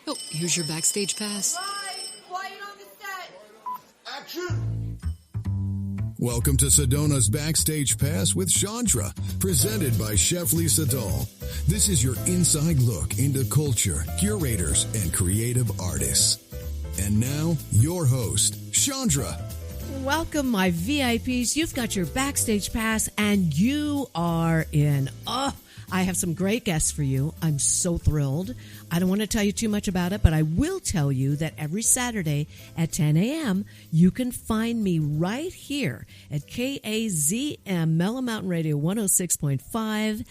Oh, here's your Backstage pass. Quiet on the set. Action! Welcome to Sedona's Backstage Pass with Shondra, presented by Chef Lisa Dahl. This is your inside look into culture, curators, and creative artists. And now, your host, Shondra. Welcome, my VIPs. You've got your Backstage Pass, and you are in. I have some great guests for you. I'm so thrilled. I don't want to tell you too much about it, but I will tell you that every Saturday at 10 a.m., you can find me right here at KAZM, Mellow Mountain Radio 106.5,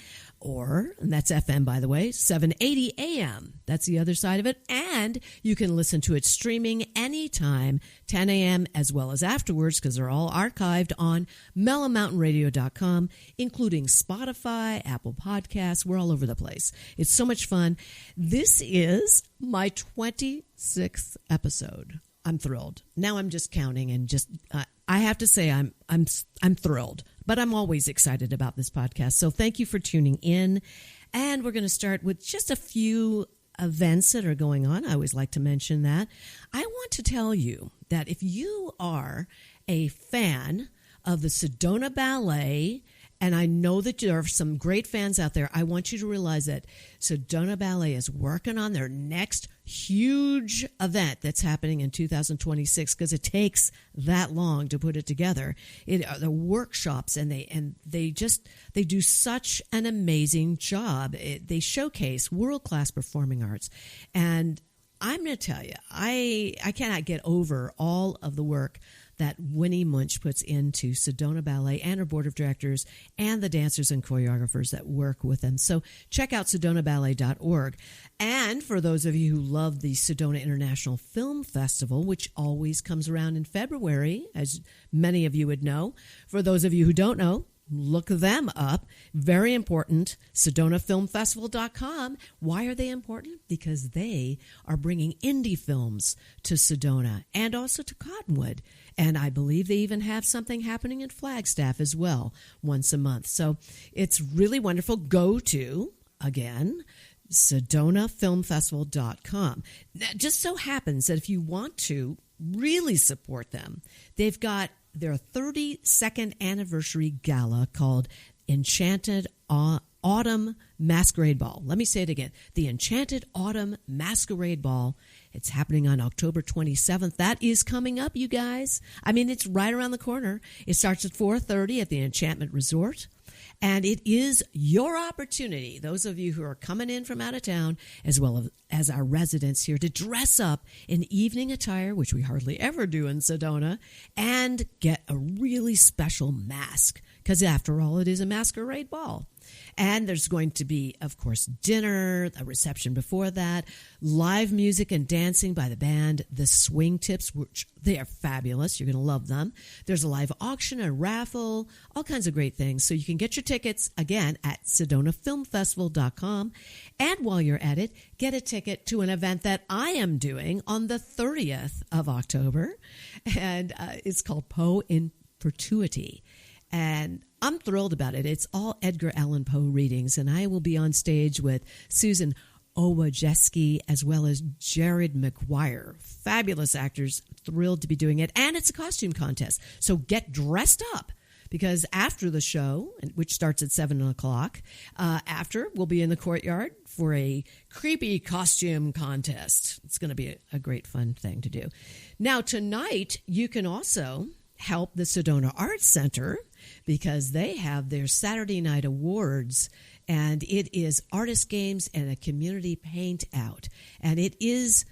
and that's FM, by the way, 780 AM. That's the other side of it. And you can listen to it streaming anytime, 10 a.m. as well as afterwards, because they're all archived on mellowmountainradio.com, including Spotify, Apple Podcasts. We're all over the place. It's so much fun. This is my 26th episode. I'm thrilled. Now I'm just counting and just I have to say I'm thrilled, but I'm always excited about this podcast. So thank you for tuning in. And we're going to start with just a few events that are going on. I always like to mention that. I want to tell you that if you are a fan of the Sedona Ballet, and I know that there are some great fans out there, I want you to realize that Sedona Ballet is working on their next huge event that's happening in 2026, because it takes that long to put it together. The workshops, and they do such an amazing job. They showcase world-class performing arts. And I'm going to tell you, I cannot get over all of the work that Winnie Munch puts into Sedona Ballet and her board of directors and the dancers and choreographers that work with them. So check out SedonaBallet.org. And for those of you who love the Sedona International Film Festival, which always comes around in February, as many of you would know, for those of you who don't know, look them up. Very important. SedonaFilmFestival.com. Why are they important? Because they are bringing indie films to Sedona and also to Cottonwood. And I believe they even have something happening in Flagstaff as well once a month. So it's really wonderful. Go to, again, SedonaFilmFestival.com. Now, it just so happens that if you want to really support them, they've got their 32nd anniversary gala called Enchanted Autumn Masquerade Ball. Let me say it again. The Enchanted Autumn Masquerade Ball. It's happening on October 27th. That is coming up, you guys. I mean, it's right around the corner. It starts at 4:30 at the Enchantment Resort. And it is your opportunity, those of you who are coming in from out of town, as well as our residents here, to dress up in evening attire, which we hardly ever do in Sedona, and get a really special mask, because after all, it is a masquerade ball. And there's going to be, of course, dinner, a reception before that, live music and dancing by the band, the Swing Tips, which they are fabulous. You're going to love them. There's a live auction, a raffle, all kinds of great things. So you can get your tickets, again, at SedonaFilmFestival.com. And while you're at it, get a ticket to an event that I am doing on the 30th of October. And it's called Poe in Perpetuity. And I'm thrilled about it. It's all Edgar Allan Poe readings, and I will be on stage with Susan Owajewski as well as Jared McGuire. Fabulous actors, thrilled to be doing it. And it's a costume contest, so get dressed up, because after the show, which starts at 7 o'clock, after we'll be in the courtyard for a creepy costume contest. It's going to be a great fun thing to do. Now, tonight, you can also help the Sedona Arts Center, because they have their Saturday night awards, and it is artist games and a community paint out. And it is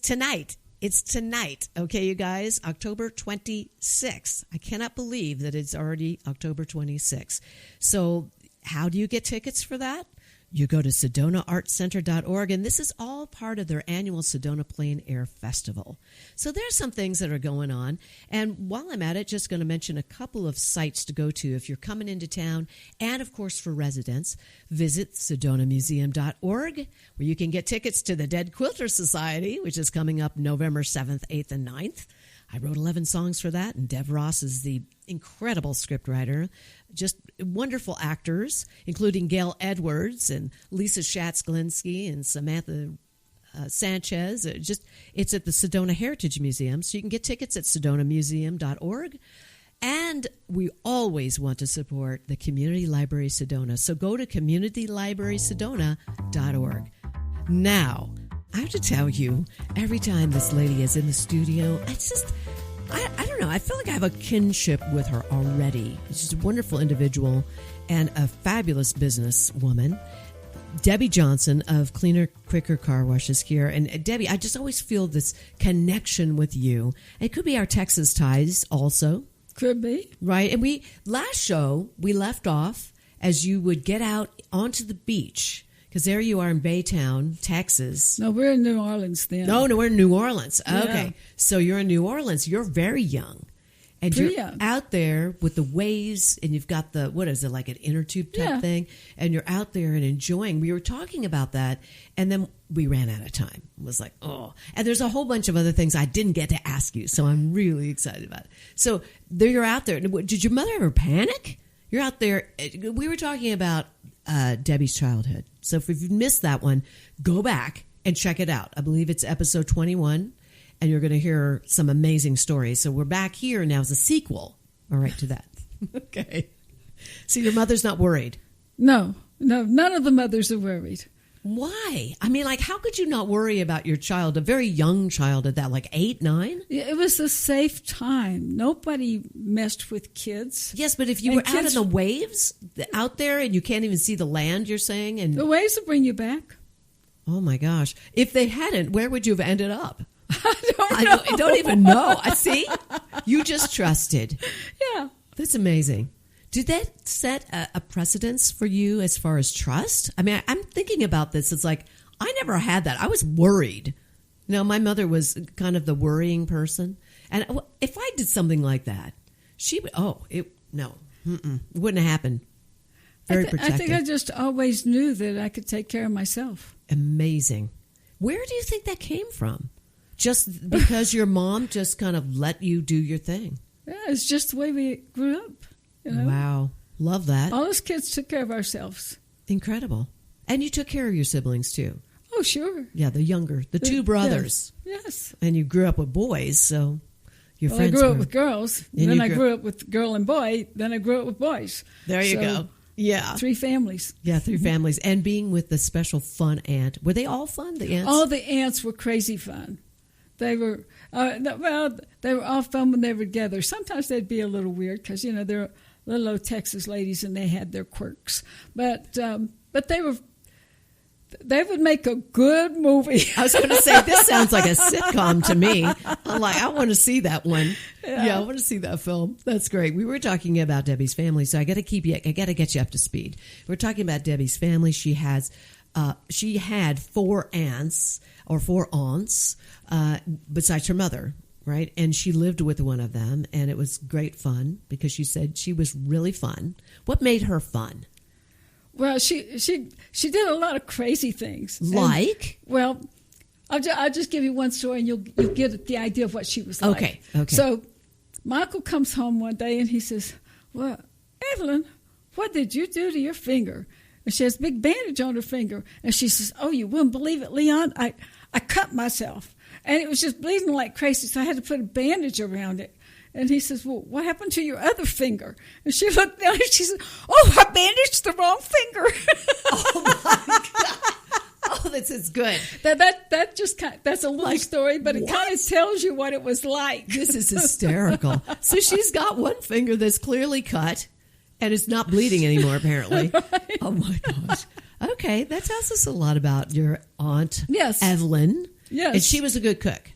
tonight. It's tonight, okay, you guys? October 26th. I cannot believe that it's already October 26th. So how do you get tickets for that? You go to SedonaArtsCenter.org, and this is all part of their annual Sedona Plein Air Festival. So there's some things that are going on. And while I'm at it, just going to mention a couple of sites to go to if you're coming into town. And, of course, for residents, visit SedonaMuseum.org, where you can get tickets to the Dead Quilter Society, which is coming up November 7th, 8th, and 9th. I wrote 11 songs for that, and Dev Ross is the incredible scriptwriter. Just wonderful actors, including Gail Edwards and Lisa Schatz-Glinsky and Samantha Sanchez. It's at the Sedona Heritage Museum, so you can get tickets at SedonaMuseum.org. And we always want to support the Community Library Sedona, so go to CommunityLibrarySedona.org. Now, I have to tell you, every time this lady is in the studio, it's just, I don't know, I feel like I have a kinship with her already. She's a wonderful individual and a fabulous businesswoman. Debbie Johnson of Cleaner, Quicker Car Wash is here. And Debbie, I just always feel this connection with you. It could be our Texas ties also. Could be. Right. And last show, we left off as you would get out onto the beach. Because there you are in Baytown, Texas. No, we're in New Orleans then. No, we're in New Orleans. Yeah. Okay. So you're in New Orleans. You're very young. And Pretty you're young. out there with the waves, and you've got what is it, like an inner tube type thing? And you're out there and enjoying. We were talking about that, and then we ran out of time. It was like, oh. And there's a whole bunch of other things I didn't get to ask you, so I'm really excited about it. So there you're out there. Did your mother ever panic? You're out there. We were talking about Debbie's childhood. So if you've missed that one, go back and check it out. I believe it's episode 21. And you're going to hear some amazing stories. So we're back here now as a sequel, all right, to that. Okay. So your mother's not worried? No, none of the mothers are worried. Why? I mean, like, how could you not worry about your child, a very young child at that, like 8, 9? It was a safe time. Nobody messed with kids. Yes, but if you were out in the waves, out there, and you can't even see the land, you're saying? And the waves will bring you back. Oh, my gosh. If they hadn't, where would you have ended up? I don't even know. I see. You just trusted. Yeah. That's amazing. Did that set a precedence for you as far as trust? I mean, I'm thinking about this. It's like, I never had that. I was worried. No, my mother was kind of the worrying person. And if I did something like that, she would, it wouldn't have happened. Very protective. I think I just always knew that I could take care of myself. Amazing. Where do you think that came from? Just because your mom just kind of let you do your thing? Yeah, it's just the way we grew up. You know? Wow. Love that. All us kids took care of ourselves. Incredible. And you took care of your siblings, too. Oh, sure. Yeah, the two brothers. Yes. And you grew up with boys, so your friends I grew up with girls. And then I grew up with girl and boy. Then I grew up with boys. There you go. Yeah. 3 families. Yeah, 3 families. And being with the special fun aunt. Were they all fun, the aunts? All the aunts were crazy fun. They were, they were all fun when they were together. Sometimes they'd be a little weird because, you know, they're little old Texas ladies and they had their quirks. But they would make a good movie. I was going to say, this sounds like a sitcom to me. I'm like, I want to see that one. Yeah, I want to see that film. That's great. We were talking about Debbie's family, so I got to get you up to speed. We're talking about Debbie's family. She had 4 aunts besides her mother, right? And she lived with one of them, and it was great fun because she said she was really fun. What made her fun? Well, she did a lot of crazy things. Like? I'll just give you one story, and you'll get the idea of what she was like. Okay. So Michael comes home one day, and he says, "Well, Evelyn, what did you do to your finger?" And she has a big bandage on her finger. And she says, "Oh, you wouldn't believe it, Leon. I cut myself. And it was just bleeding like crazy, so I had to put a bandage around it." And he says, "Well, what happened to your other finger?" And she looked down and she said, "Oh, I bandaged the wrong finger." Oh, my God. Oh, this is good. That just that's a little story, but it kind of tells you what it was like. This is hysterical. So she's got one finger that's clearly cut. And it's not bleeding anymore, apparently. Right. Oh, my gosh. Okay, that tells us a lot about your aunt, yes. Evelyn. Yes. And she was a good cook.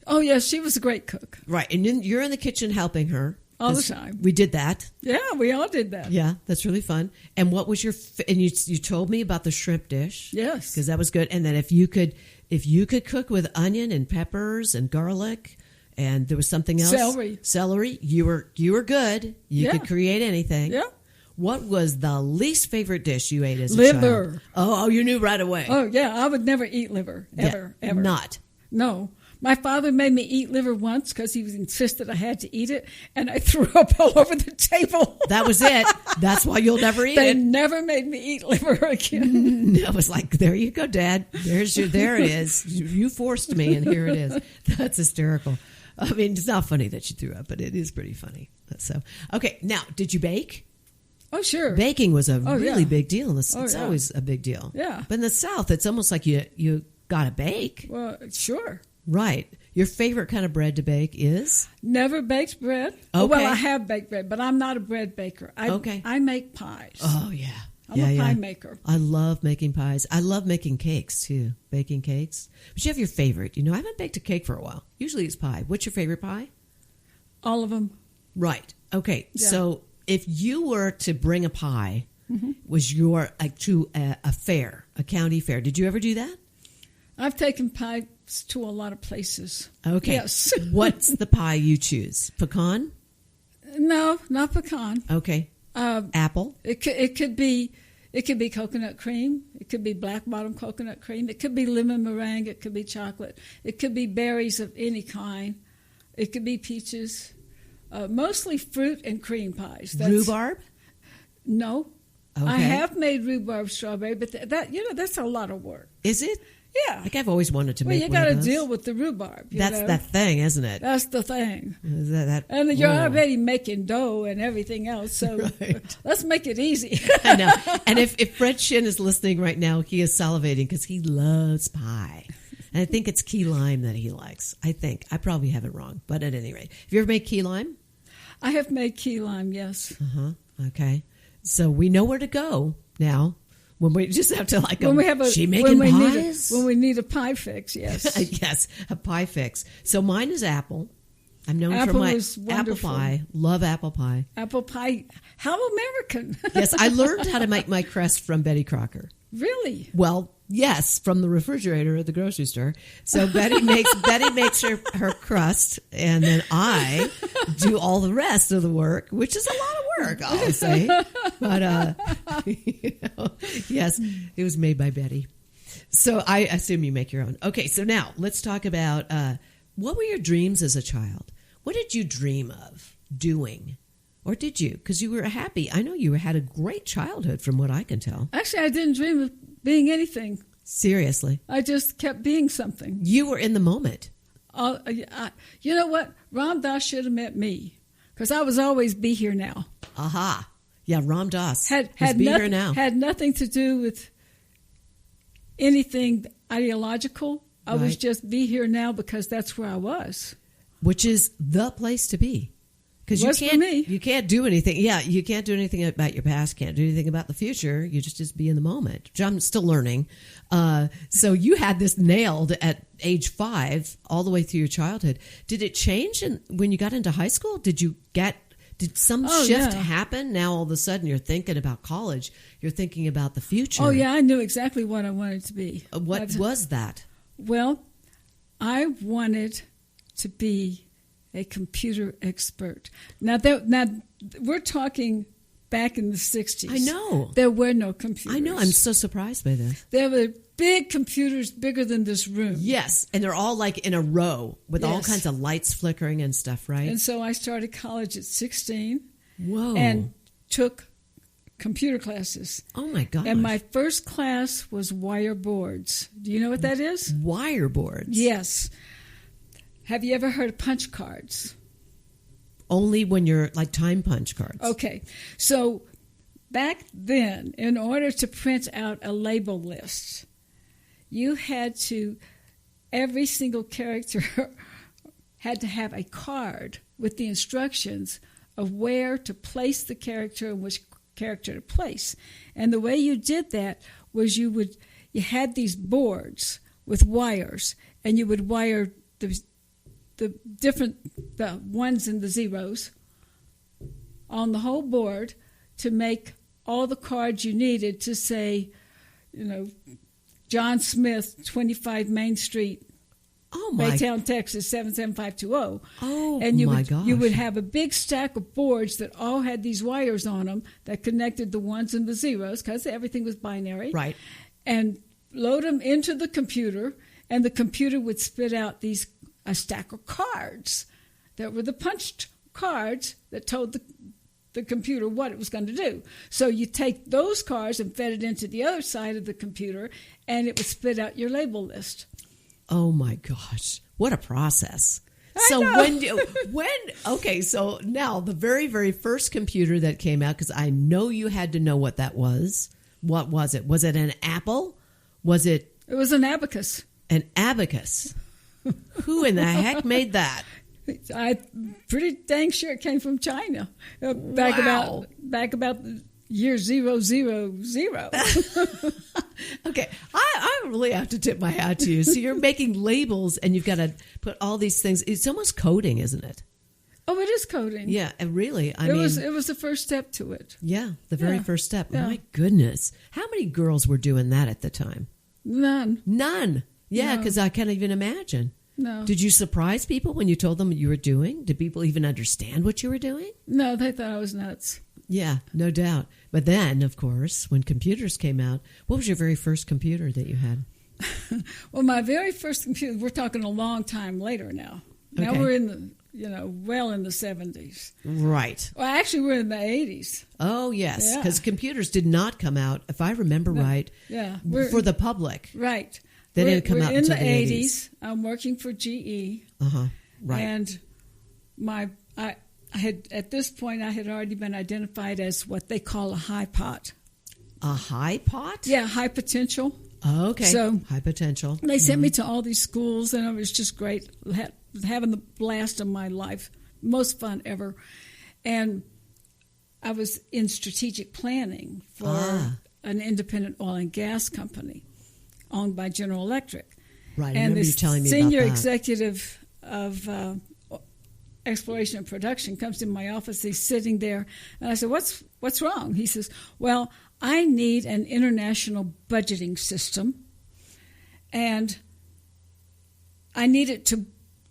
Oh, yes, she was a great cook. Right, and you're in the kitchen helping her. All the time. We did that. Yeah, we all did that. Yeah, that's really fun. And what was and you told me about the shrimp dish. Yes. Because that was good. And then if you could cook with onion and peppers and garlic, and there was something else. Celery. You were good. You could create anything. Yeah. What was the least favorite dish you ate as a liver. child? Oh, you knew right away. Oh, yeah. I would never eat liver. Ever. Not. No. My father made me eat liver once because he insisted I had to eat it, and I threw up all over the table. That was it. That's why you'll never eat They it. never made me eat liver again. I was like, there you go, Dad. There it is. You forced me, and here it is. That's hysterical. I mean, it's not funny that you threw up, but it is pretty funny. So, okay, now, did you bake? Oh, sure. Baking was a really big deal. It's yeah. always a big deal. Yeah. But in the South, it's almost like you got to bake. Well, sure. Right. Your favorite kind of bread to bake is? Never baked bread. Okay. Oh, well, I have baked bread, but I'm not a bread baker. I make pies. Oh, yeah. I'm a pie maker. I love making pies. I love making cakes, too, baking cakes. But you have your favorite. I haven't baked a cake for a while. Usually it's pie. What's your favorite pie? All of them. Right. Okay. Yeah. So if you were to bring a pie, was to a fair, a county fair, did you ever do that? I've taken pies to a lot of places. Okay. Yes. What's the pie you choose? Pecan? No, not pecan. Okay. Apple? It could be coconut cream. It could be black bottom coconut cream. It could be lemon meringue. It could be chocolate. It could be berries of any kind. It could be peaches. Mostly fruit and cream pies. Rhubarb? No. Okay. I have made rhubarb strawberry, but that's a lot of work. Is it? Yeah. Like I've always wanted to make one you got of to those. deal with the rhubarb. That's that thing, isn't it? That's the thing. Is that And you're already making dough and everything else, so Right. let's make it easy. I know. And if Fred Shin is listening right now, he is salivating because he loves pie. And I think it's key lime that he likes. I think. I probably have it wrong. But at any rate. Have you ever made key lime? I have made key lime, yes. Okay. So we know where to go now. When we just have to when we need a pie fix, yes. Yes, a pie fix. So mine is apple. I'm known Apple for my is apple wonderful. pie. Love apple pie. Apple pie, how American. Yes, I learned how to make my crust from Betty Crocker. Really? Well, yes, from the refrigerator at the grocery store. So Betty makes her crust, and then I do all the rest of the work, which is a lot of work, I'll say. But yes, it was made by Betty. So I assume you make your own. Okay, so now let's talk about what were your dreams as a child? What did you dream of doing? Or did you? Because you were happy. I know you had a great childhood from what I can tell. Actually, I didn't dream of being anything. Seriously. I just kept being something. You were in the moment. You know what? Ram Dass should have met me because I was always be here now. Aha. Yeah, Ram Dass had be nothing, here now. Had nothing to do with anything ideological. I was just be here now because that's where I was. Which is the place to be. Because you can't do anything. Yeah, you can't do anything about your past. Can't do anything about the future. You just be in the moment. Which I'm still learning. So you had this nailed at age 5 all the way through your childhood. Did it change when you got into high school? Did some shift happen? Now all of a sudden you're thinking about college. You're thinking about the future. Oh yeah, I knew exactly what I wanted to be. What was that? Well, I wanted to be a computer expert. Now we're talking back in the 60s. I know. There were no computers. I know. I'm so surprised by this. There were big computers bigger than this room. Yes, and they're all like in a row with all kinds of lights flickering and stuff, right? And so I started college at 16. Whoa. And took computer classes. Oh, my gosh. And my first class was wire boards. Do you know what that is? Wire boards? Yes. Have you ever heard of punch cards? Only when you're like time punch cards. Okay. So back then, in order to print out a label list, you had to, every single character had to have a card with the instructions of where to place the character and which character to place. And the way you did that was you had these boards with wires, and you would wire the ones and the zeros on the whole board to make all the cards you needed to say, John Smith, 25 Main Street, Baytown, Texas, 77520. Oh, and my gosh. You would have a big stack of boards that all had these wires on them that connected the ones and the zeros because everything was binary. Right. And load them into the computer, and the computer would spit out these a stack of cards that were the punched cards that told the computer what it was going to do. So you take those cards and fed it into the other side of the computer, and it would spit out your label list. Oh my gosh, what a process. I know. Okay, so now the very, very first computer that came out, because I know you had to know what that was. What was it? Was it an Apple? Was it? It was an abacus. An abacus. Who in the heck made that? I'm pretty dang sure it came from China. Back about the year 000. Okay, I really have to tip my hat to you. So you're making labels, and you've got to put all these things. It's almost coding, isn't it? Oh, it is coding. Yeah, and really, It was the first step to it. Yeah, the very first step. Yeah. My goodness, how many girls were doing that at the time? None. Yeah, because I can't even imagine. No. Did you surprise people when you told them what you were doing? Did people even understand what you were doing? No, they thought I was nuts. Yeah, no doubt. But then, of course, when computers came out, what was your very first computer that you had? Well, my very first computer, we're talking a long time later now. Now Okay. we're in the, well in the 70s. Right. Well, actually, we're in the 80s. Oh, yes, Yeah. because computers did not come out, if I remember right, Yeah. for the public. Right. They We're- didn't come we're out in until the the 80s. I'm working for GE. Uh-huh, right. And I had at this point I had already been identified as what they call a high pot. A high pot? Yeah, high potential. Oh, okay. So high potential. They sent me to all these schools, and it was just great, having the blast of my life, most fun ever. And I was in strategic planning for an independent oil and gas company owned by General Electric. Right, I And remember the you telling me senior about that. executive of exploration and production comes to my office. He's sitting there, and I said, "What's wrong?" He says, "Well, I need an international budgeting system, and I need it to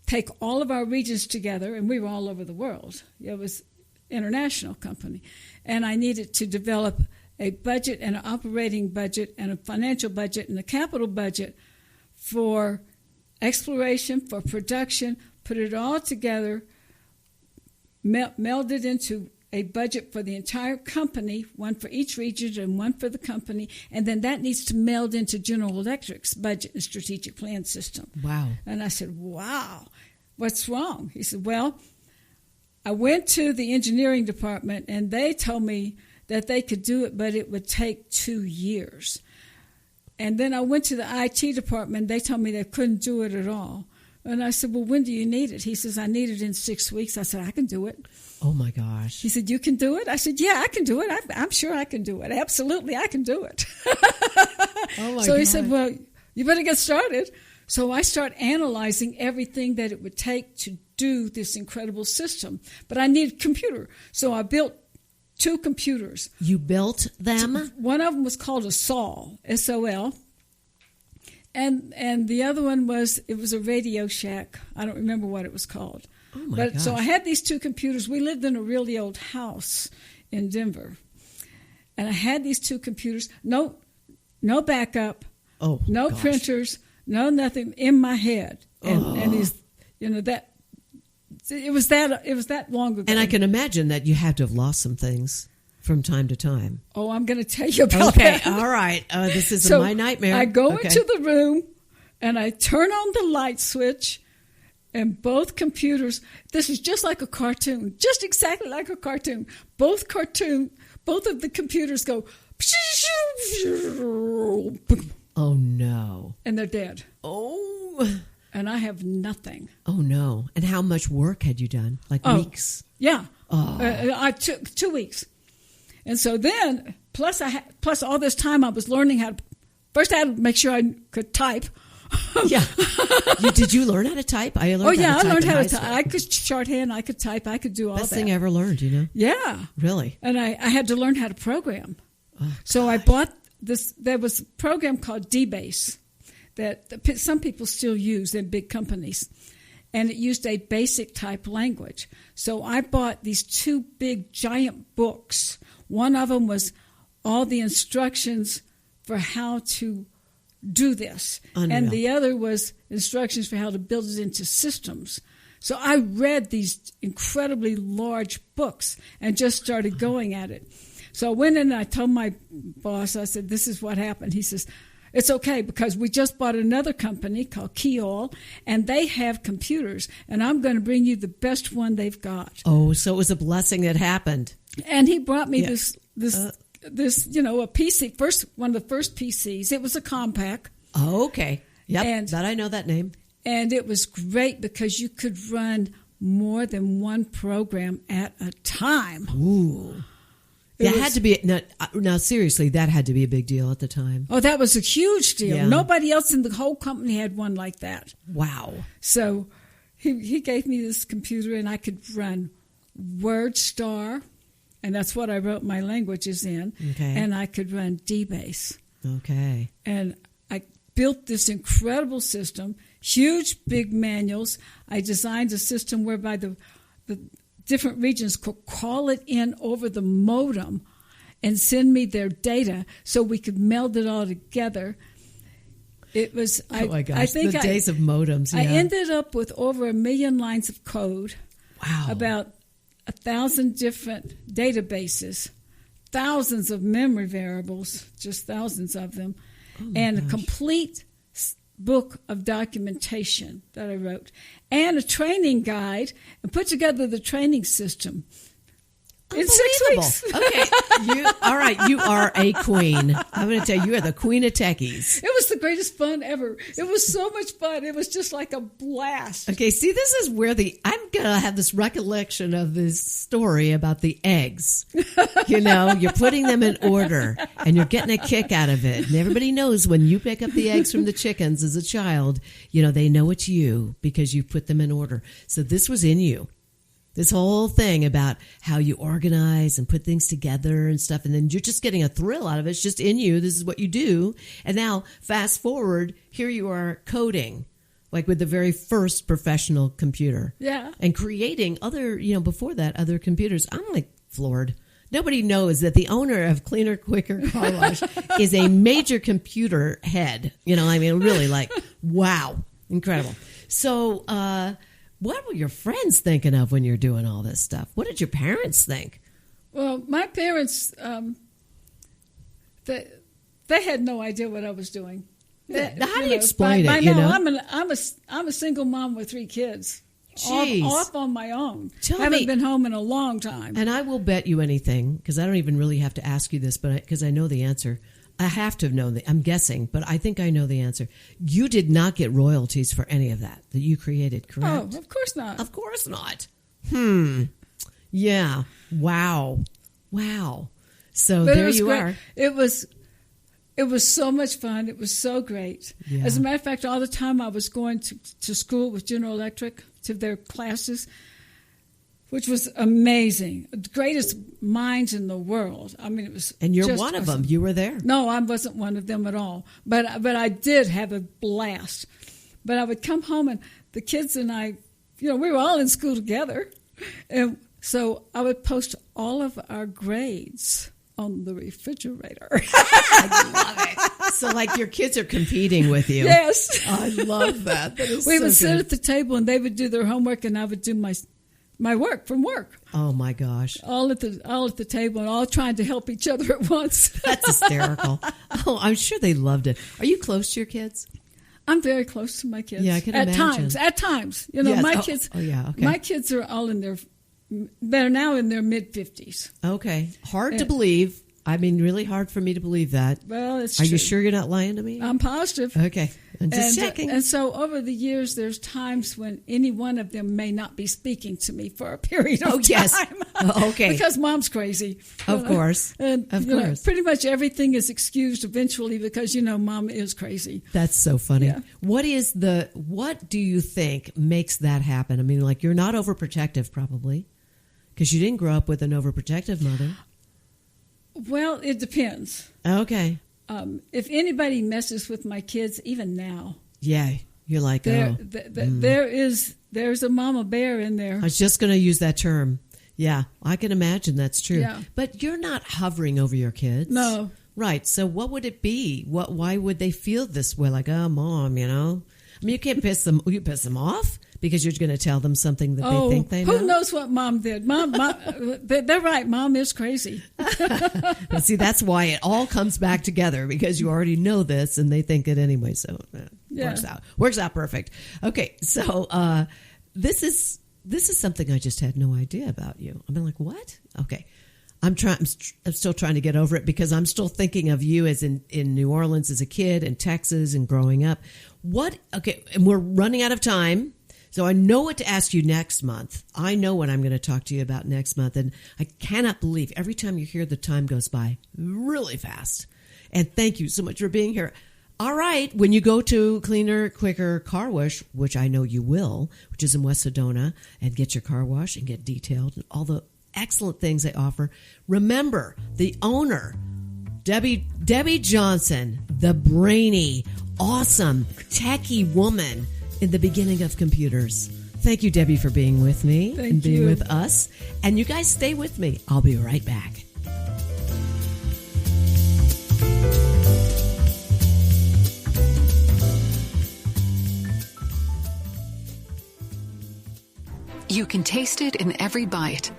take all of our regions together." And we were all over the world. It was an international company, and I needed to develop a budget and an operating budget and a financial budget and a capital budget for exploration, for production, put it all together, meld it into a budget for the entire company, one for each region and one for the company, and then that needs to meld into General Electric's budget and strategic plan system. Wow. And I said, "Wow, what's wrong?" He said, "Well, I went to the engineering department, and they told me that they could do it, but it would take 2 years. And then I went to the IT department. They told me they couldn't do it at all. And I said, "Well, when do you need it?" He says, "I need it in 6 weeks." I said, "I can do it." Oh, my gosh. He said, "You can do it?" I said, "Yeah, I can do it. I'm sure I can do it. Absolutely, I can do it." Oh, my So he God. said, "Well, you better get started." So I start analyzing everything that it would take to do this incredible system. But I need a computer. So I built 2 computers. You built them? One of them was called a SOL, S-O-L. And the other one was a Radio Shack. I don't remember what it was called. Oh, my gosh. So I had these 2 computers. We lived in a really old house in Denver. And I had these 2 computers. No backup. Oh, no gosh. printers. No nothing in my head. And these, that it was that long ago. And I can imagine that you had to have lost some things from time to time. Oh, I'm going to tell you about Okay, that. all right. This is So my nightmare. I go Okay. into the room and I turn on the light switch, and both computers, this is just like a cartoon, just exactly like a cartoon. Both of the computers go, Oh, no. and they're dead. Oh. And I have nothing. Oh, no. And how much work had you done? Like weeks? Yeah. Oh. I took 2 weeks. And so then, plus all this time I was learning how to, first I had to make sure I could type. Yeah. Did you learn how to type? I learned I how to type learned in how high to type. school. I could shorthand, I could type, I could do all Best that. thing I ever learned, Yeah. Really? And I had to learn how to program. Oh, So I bought this, there was a program called DBase that some people still use in big companies. And it used a basic type language. So I bought these 2 big giant books. One of them was all the instructions for how to do this. Unreal. And the other was instructions for how to build it into systems. So I read these incredibly large books and just started going at it. So I went in and I told my boss, I said, this is what happened. He says, it's okay because we just bought another company called Keol, and they have computers, and I'm going to bring you the best one they've got. Oh, so it was a blessing that happened. And he brought me this a PC, one of the first PCs. It was a Compaq. Oh, okay. Yep, And- that I know that name. And it was great because you could run more than one program at a time. Ooh. That had to be, now seriously, that had to be a big deal at the time. Oh, that was a huge deal. Yeah. Nobody else in the whole company had one like that. Wow. So he gave me this computer, and I could run WordStar, and that's what I wrote my languages in. Okay. And I could run DBase. Okay. And I built this incredible system, huge, big manuals. I designed a system whereby the different regions could call it in over the modem and send me their data so we could meld it all together. It was, Oh my gosh, I think the days of modems. I Yeah. ended up with over 1 million lines of code, Wow. about 1,000 different databases, thousands of memory variables, just thousands of them, and a complete book of documentation that I wrote, and a training guide, and put together the training system in 6 weeks. Okay. All right. You are a queen. I'm going to tell you, you are the queen of techies. It was the greatest fun ever. It was so much fun. It was just like a blast. Okay. See, this is where I'm going to have this recollection of this story about the eggs. You're putting them in order and you're getting a kick out of it. And everybody knows when you pick up the eggs from the chickens as a child, they know it's you because you put them in order. So this was in you. This whole thing about how you organize and put things together and stuff, and then you're just getting a thrill out of it. It's just in you. This is what you do. And now, fast forward, here you are coding, like with the very first professional computer. Yeah. And creating other, before that, other computers. I'm like floored. Nobody knows that the owner of Cleaner, Quicker Car Wash is a major computer head. Really like, wow, incredible. So, what were your friends thinking of when you're doing all this stuff? What did your parents think? Well, my parents, they had no idea what I was doing. How do you explain it? I'm a single mom with 3 kids, Jeez. off on my own. Tell Haven't me- been home in a long time. And I will bet you anything, because I don't even really have to ask you this, but because I know the answer. I have to know I'm guessing, but I think I know the answer. You did not get royalties for any of that you created, correct? Oh, of course not. Of course not. Yeah. Wow. So But there it was you great. are. It was so much fun. It was so great. Yeah. As a matter of fact, all the time I was going to school with General Electric, to their classes, which was amazing. The greatest minds in the world. I mean, it was. And you're just one of awesome. them. You were there. No, I wasn't one of them at all. But I did have a blast. But I would come home, and the kids and I, we were all in school together. And so I would post all of our grades on the refrigerator. I love it. So like your kids are competing with you. Yes. I love that. That is We so would sit good. at the table, and they would do their homework, and I would do my work from work. Oh my gosh. All at the table, and all trying to help each other at once. That's hysterical. Oh, I'm sure they loved it. Are you close to your kids? I'm very close to my kids. Yeah, I can at imagine. At times. Yes. My Oh, kids. oh, yeah, okay. My kids are all they're now in their mid-50s. Okay. Hard to Yeah. believe. I mean, really hard for me to believe that. Well, it's Are true. you sure you're not lying to me? I'm positive. Okay. I'm just And, checking. and so over the years, there's times when any one of them may not be speaking to me for a period of Oh, yes. time. Oh, okay. Because mom's crazy. Of course. And, Of course. pretty much everything is excused eventually because, mom is crazy. That's so funny. Yeah. What do you think makes that happen? I mean, like, you're not overprotective probably because you didn't grow up with an overprotective mother. Well, it depends. Okay. If anybody messes with my kids, even now, Yeah. You're like, there's a mama bear in there. I was just going to use that term. Yeah. I can imagine that's true. Yeah. But you're not hovering over your kids. No. Right. So what would it be? Why would they feel this way? Like, oh, Mom, I mean, you can't piss them. You piss them off because you're going to tell them something that they think they know. Who knows what Mom did? Mom, they're right. Mom is crazy. But see, that's why it all comes back together, because you already know this and they think it anyway. So works out perfect. Okay. So, this is something I just had no idea about you. I'm like, what? Okay. I'm still trying to get over it, because I'm still thinking of you as in New Orleans as a kid, and Texas, and growing up. Okay, and we're running out of time, so I know what to ask you next month. I know what I'm going to talk to you about next month, and I cannot believe every time you hear the time goes by really fast. And thank you so much for being here. All right, when you go to Cleaner, Quicker Car Wash, which I know you will, which is in West Sedona, and get your car washed and get detailed and all the excellent things they offer. Remember, the owner, Debbie Johnson, the brainy, awesome, techie woman in the beginning of computers. Thank you, Debbie, for being with me and being with us. And you guys stay with me. I'll be right back. You can taste it in every bite.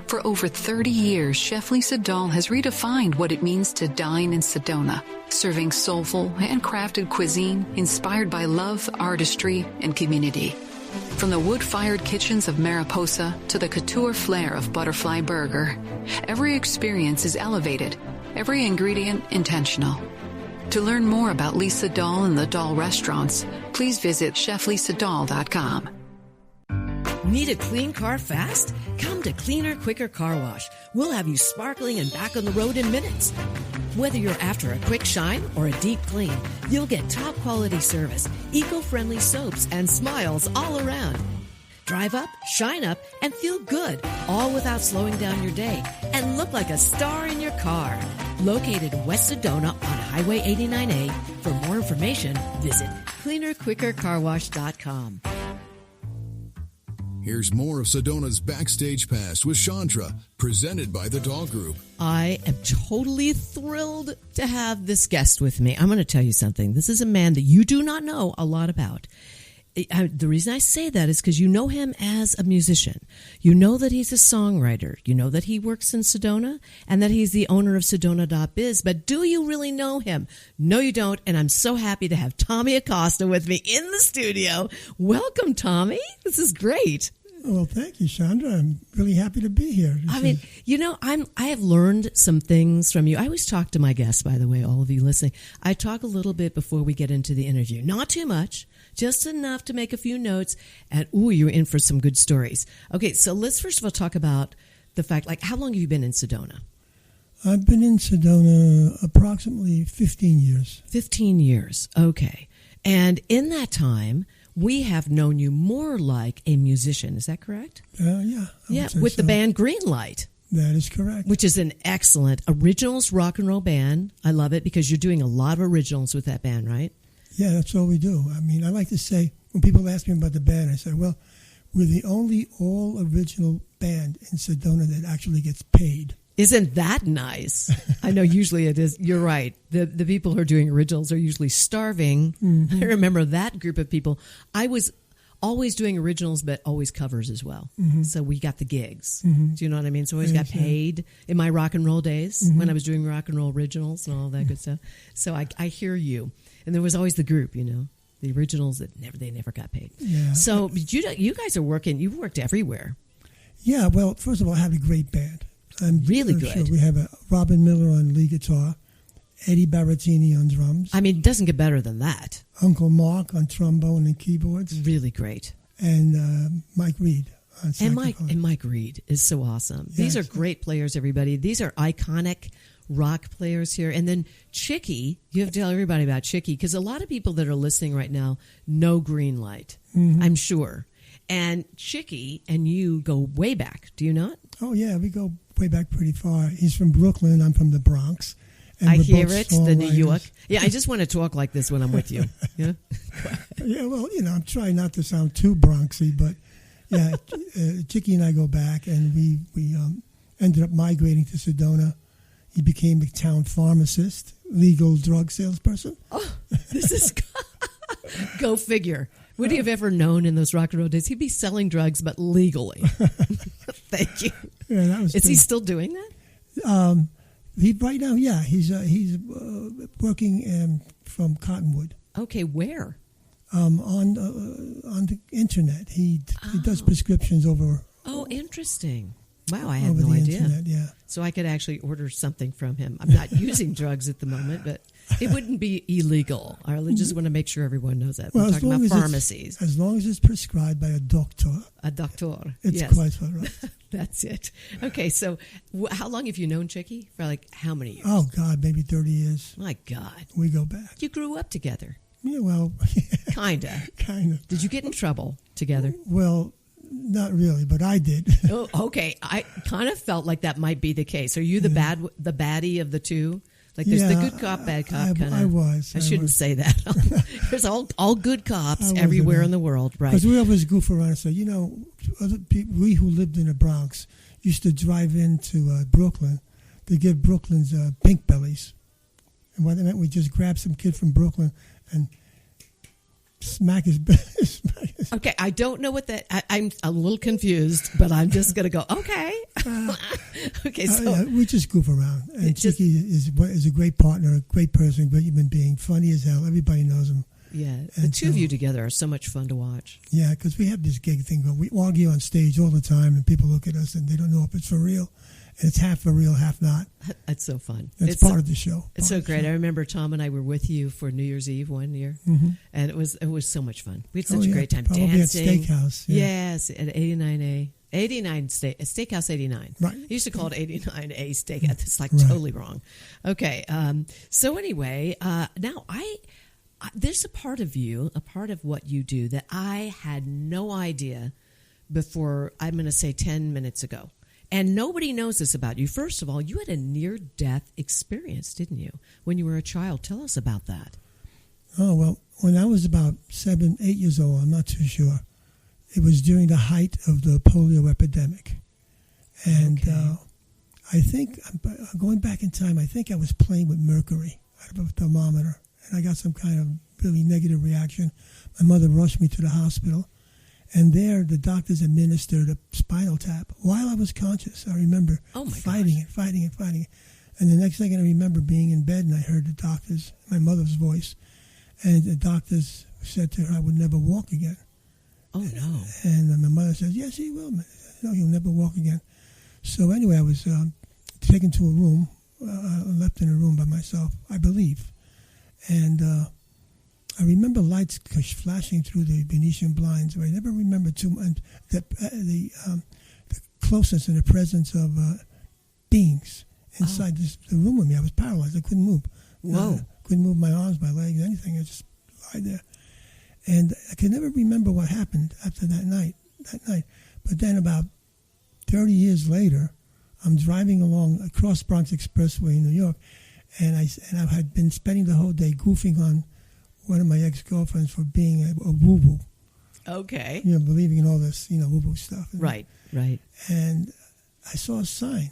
For over 30 years, Chef Lisa Dahl has redefined what it means to dine in Sedona, serving soulful, handcrafted cuisine inspired by love, artistry, and community. From the wood-fired kitchens of Mariposa to the couture flair of Butterfly Burger, every experience is elevated, every ingredient intentional. To learn more about Lisa Dahl and the Dahl restaurants, please visit cheflisadahl.com. Need a clean car fast? Come to Cleaner, Quicker Car Wash. We'll have you sparkling and back on the road in minutes. Whether you're after a quick shine or a deep clean, you'll get top quality service, eco-friendly soaps, and smiles all around. Drive up, shine up, and feel good, all without slowing down your day, and look like a star in your car. Located in West Sedona on Highway 89A. For more information, visit cleanerquickercarwash.com. Here's more of Sedona's Backstage Pass with Shondra, presented by the Dahl Group. I am totally thrilled to have this guest with me. I'm going to tell you something. This is a man that you do not know a lot about. The reason I say that is because you know him as a musician. You know that he's a songwriter. You know that he works in Sedona and that he's the owner of Sedona.Biz. But do you really know him? No, you don't. And I'm so happy to have Tommy Acosta with me in the studio. Welcome, Tommy. This is great. Well, thank you, Shondra. I'm really happy to be here. I have learned some things from you. I always talk to my guests, by the way, all of you listening. I talk a little bit before we get into the interview. Not too much. Just enough to make a few notes, and you're in for some good stories. Okay, so let's first of all talk about the fact, how long have you been in Sedona? I've been in Sedona approximately 15 years. 15 years, okay. And in that time, we have known you more like a musician, is that correct? Yeah. With the band Greenlight. That is correct. Which is an excellent originals rock and roll band. I love it because you're doing a lot of originals with that band, right? Yeah, that's all we do. I mean, I like to say, when people ask me about the band, I say, well, we're the only all-original band in Sedona that actually gets paid. Isn't that nice? I know usually it is. You're right. The people who are doing originals are usually starving. Mm-hmm. I remember that group of people. I was always doing originals, but always covers as well. Mm-hmm. So we got the gigs. Mm-hmm. Do you know what I mean? So I always got paid in my rock and roll days when I was doing rock and roll originals and all that good stuff. So I hear you. And there was always the group, the originals that they never got paid. Yeah. So you guys are working. You've worked everywhere. Yeah. Well, first of all, I have a great band. I'm really good. Sure. We have Robin Miller on lead guitar, Eddie Barattini on drums. I mean, it doesn't get better than that. Uncle Mark on trombone and keyboards. Really great. And Mike Reed on saxophone. And Mike Reed is so awesome. Yeah, these are great players, everybody. These are iconic rock players here. And then Chicky, you have to tell everybody about Chicky, because a lot of people that are listening right now know Greenlight, I'm sure. And Chicky and you go way back, do you not? Oh, yeah, we go way back pretty far. He's from Brooklyn, I'm from the Bronx. And I hear it, the New York. Yeah, I just want to talk like this when I'm with you. Yeah, yeah, well, I'm trying not to sound too Bronxy, but yeah, Chicky and I go back, and we ended up migrating to Sedona, He became a town pharmacist, legal drug salesperson. Oh, this is go figure. Would he have ever known in those rock and roll days? He'd be selling drugs, but legally. Thank you. Yeah, that was. Is he still doing that? Right now, yeah, he's working from Cottonwood. Okay, where? On the internet. He does prescriptions over. Oh, interesting. Wow, I had no idea. Internet, yeah. So I could actually order something from him. I'm not using drugs at the moment, but it wouldn't be illegal. I just want to make sure everyone knows that. We're talking about pharmacies. As long as it's prescribed by a doctor. A doctor. It's yes. quite all right. That's it. Okay, so how long have you known Chicky? For like how many years? Oh, God, maybe 30 years. My God. We go back. You grew up together. Yeah, well. Kinda. Kind of. Did you get in trouble together? Well, not really, but I did. Oh, okay. I kind of felt like that might be the case. Are you the baddie of the two? Like there's the good cop, bad cop kind of. I was. I shouldn't say that. There's all good cops everywhere in the world, right? Because we always goof around and say, other people, we who lived in the Bronx used to drive into Brooklyn to give Brooklyn's pink bellies. And what that meant, we just grab some kid from Brooklyn and smack his belly. Okay, I don't know what that. I'm a little confused, but I'm just going to go. Okay, okay. So we just goof around, and Chicky is a great partner, a great person, great human being, funny as hell. Everybody knows him. Yeah, the two of you together are so much fun to watch. Yeah, because we have this gig thing going. We argue on stage all the time, and people look at us and they don't know if it's for real. And it's half for real, half not. It's so fun. It's part of the show. It's so great. I remember Tom and I were with you for New Year's Eve one year, and it was so much fun. We had such a great time probably dancing. At Steakhouse. Yeah. Yes, at 89A. 89 Steakhouse 89. Right. I used to call it 89A Steakhouse. It's like totally wrong. Okay. So anyway, now there's a part of you, a part of what you do that I had no idea before, I'm going to say 10 minutes ago. And nobody knows this about you. First of all, you had a near-death experience, didn't you, when you were a child? Tell us about that. Oh, well, when I was about 7, 8 years old, I'm not too sure, it was during the height of the polio epidemic. And I think, going back in time, I think I was playing with mercury out of a thermometer. And I got some kind of really negative reaction. My mother rushed me to the hospital. And there, the doctors administered a spinal tap while I was conscious. I remember fighting it. And the next second, I remember being in bed, and I heard the doctors, my mother's voice. And the doctors said to her, I would never walk again. Oh, no. And my mother said, yes, he will. No, he'll never walk again. So anyway, I was taken to a room, left in a room by myself, I believe. And I remember lights flashing through the Venetian blinds. I never remember too much the closeness and the presence of beings inside the room with me. I was paralyzed. I couldn't move. Whoa. Couldn't move my arms, my legs, anything. I just lied there. And I could never remember what happened after that night. But then about 30 years later, I'm driving along across Bronx Expressway in New York, and I had been spending the whole day goofing on one of my ex-girlfriends for being a woo-woo. Okay. Believing in all this, woo-woo stuff. Right. And I saw a sign,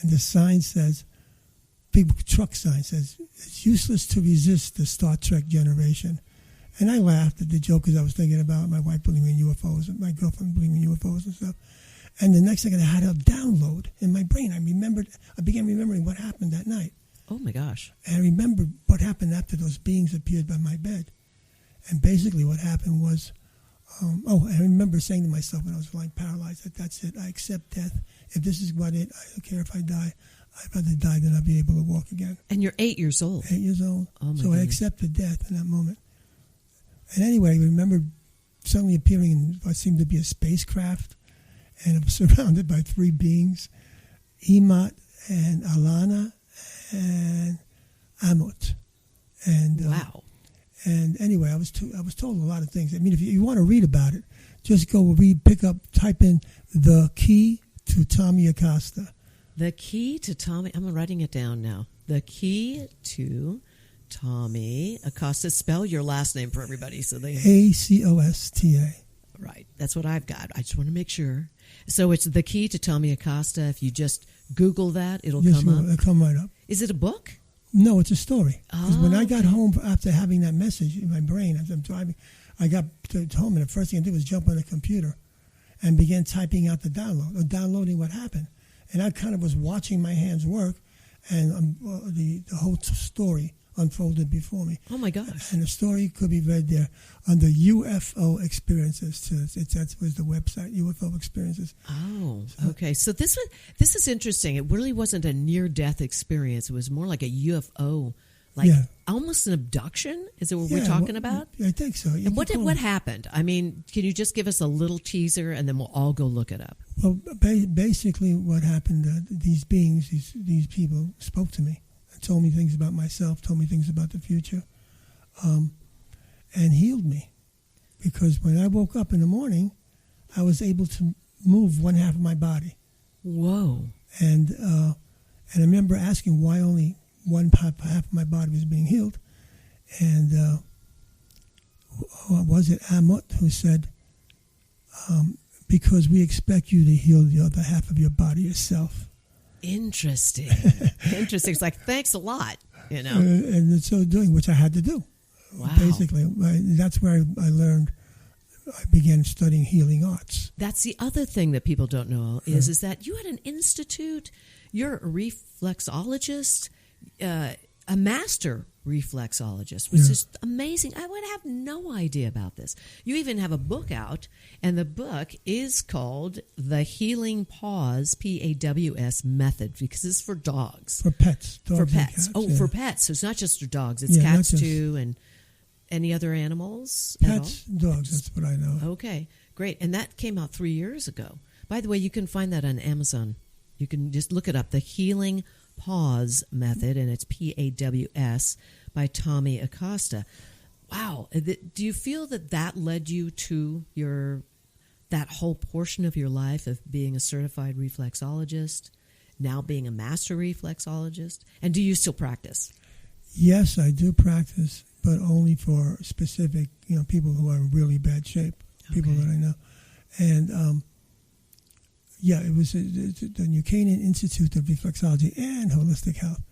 and the sign says, big truck sign says, it's useless to resist the Star Trek generation. And I laughed at the joke because I was thinking about my wife believing in UFOs and my girlfriend believing in UFOs and stuff. And the next thing I had a download in my brain. I began remembering what happened that night. Oh, my gosh. And I remembered what happened after those beings appeared by my bed. And basically what happened was, I remember saying to myself when I was lying paralyzed, that's it. I accept death. If this is I don't care if I die. I'd rather die than I'll be able to walk again. And you're 8 years old. 8 years old. Oh, my So goodness. I accepted death in that moment. And anyway, I remember suddenly appearing in what seemed to be a spacecraft, and it was surrounded by 3 beings, Emat and Alana and Amot. And wow. And anyway, I was told a lot of things. I mean, if you want to read about it, just go type in The Key to Tommy Acosta. The Key to Tommy, I'm writing it down now. The Key to Tommy Acosta. Spell your last name for everybody so they Acosta. Right. That's what I've got. I just want to make sure. So it's The Key to Tommy Acosta. If you just Google that, it'll Yes, come up. It'll come right up. Is it a book? No, it's a story. Because when I got okay. home after having that message in my brain as I'm driving, I got to home, and the first thing I did was jump on the computer and began typing out the download, or downloading what happened. And I kind of was watching my hands work, and the whole story unfolded before me. Oh, my gosh. And the story could be read there under UFO Experiences, too. That was the website, UFO Experiences. Oh, okay. So this is interesting. It really wasn't a near-death experience. It was more like a UFO, like almost an abduction? Is it what we're talking about? I think so. And what happened? I mean, can you just give us a little teaser, and then we'll all go look it up? Well, basically what happened, these beings, these people spoke to me. Told me things about myself, told me things about the future, and healed me. Because when I woke up in the morning, I was able to move one half of my body. Whoa. And I remember asking why only one half of my body was being healed. And was it Amut who said, because we expect you to heal the other half of your body yourself. Interesting. Interesting. It's like, thanks a lot, you know. And so doing, which I had to do. Wow. Basically, that's where I learned, I began studying healing arts. That's the other thing that people don't know is that you had an institute, you're a reflexologist, a master reflexologist, which is amazing. I would have no idea about this. You even have a book out, and the book is called The Healing Pause, PAWS Method, because it's for dogs. For pets. For Dogs and pets. cats, For pets. So it's not just for dogs. It's Yeah, cats not just- too, and any other animals at all? Pets, dogs, that's what I know. Okay, great. And that came out 3 years ago. By the way, you can find that on Amazon. You can just look it up, The Healing Pause Method, and it's PAWS by Tommy Acosta. Wow. Do you feel that led you to that whole portion of your life of being a certified reflexologist, now being a master reflexologist? And do you still practice? Yes, I do practice, but only for specific, people who are in really bad shape, people that I know. And it was the New Canaan Institute of Reflexology and Holistic Health.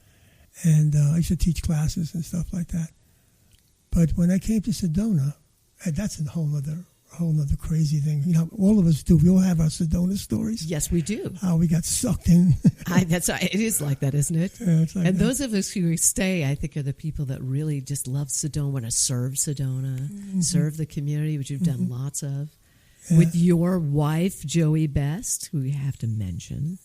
And I used to teach classes and stuff like that. But when I came to Sedona, that's a whole other crazy thing. All of us do. We all have our Sedona stories. Yes, we do. How we got sucked in. It is like that, isn't it? Yeah, it's like and that. those of us who stay, I think, are the people that really just love Sedona, want to serve Sedona, serve the community, which you've done lots of. Yeah. With your wife, Joey Best, who we have to mention.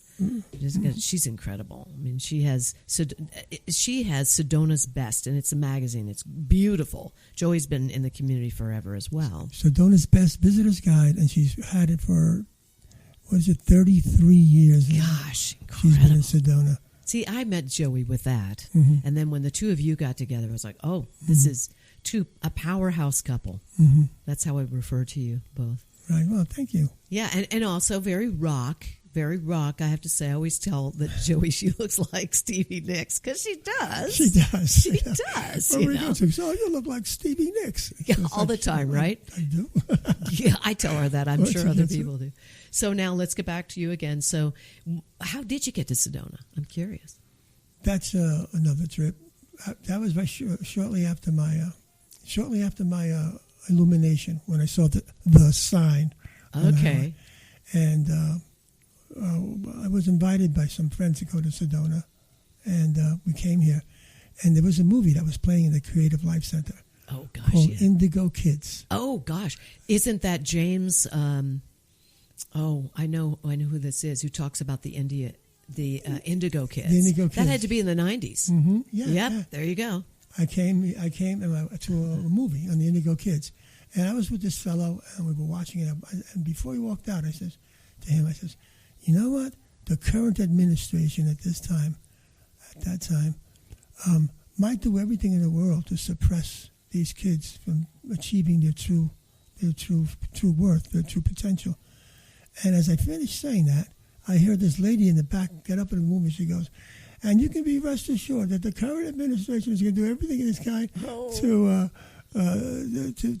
She's incredible. I mean, she has Sedona.Biz Best, and it's a magazine. It's beautiful. Joey's been in the community forever as well. Sedona.Biz Best Visitor's Guide, and she's had it for, 33 years now. Gosh, incredible. She's been in Sedona. See, I met Joey with that. And then when the two of you got together, I was like, oh, this is a powerhouse couple. That's how I refer to you both. Right. Well, thank you. Yeah, and also very rock. I have to say, I always tell that Joey, she looks like Stevie Nicks, because she does. She does. She does. Well, we go to, so you look like Stevie Nicks. Yeah, all the time, right? I do. Yeah, I tell her that. I'm Well, sure she other gets it. people do. So now let's get back to you again. So how did you get to Sedona? I'm curious. That's another trip. That was shortly after my illumination, when I saw the sign. Okay. And I was invited by some friends to go to Sedona, and we came here. And there was a movie that was playing in the Creative Life Center. Oh, gosh, called yeah. Indigo Kids. Oh, gosh. Isn't that James? I know who this is, who talks about the Indigo Kids. The Indigo That Kids. had to be in the 90s. Mm-hmm. Yeah, Yep, yeah. there you go. I came to a movie on the Indigo Kids, and I was with this fellow, and we were watching it. And before he walked out, I says to him, you know what? The current administration at that time, might do everything in the world to suppress these kids from achieving their true worth, their true potential. And as I finished saying that, I heard this lady in the back get up in the movie. She goes, and you can be rest assured that the current administration is going to do everything in its kind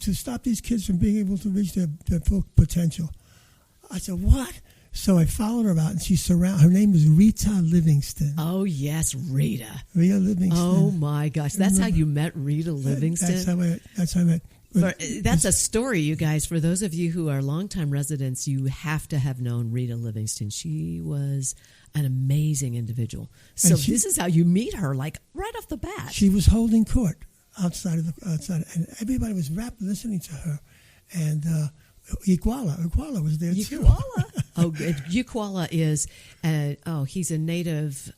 to stop these kids from being able to reach their full potential. I said, what? So I followed her out, and her name was Rita Livingston. Oh, yes, Rita. Rita Livingston. Oh, my gosh. That's how you met Rita Livingston? That's how I met. That's a story, you guys. For those of you who are longtime residents, you have to have known Rita Livingston. She was an amazing individual. So this is how you meet her, like right off the bat. She was holding court outside, and everybody was listening to her. And Iquala was there too. Iquala is, he's a native.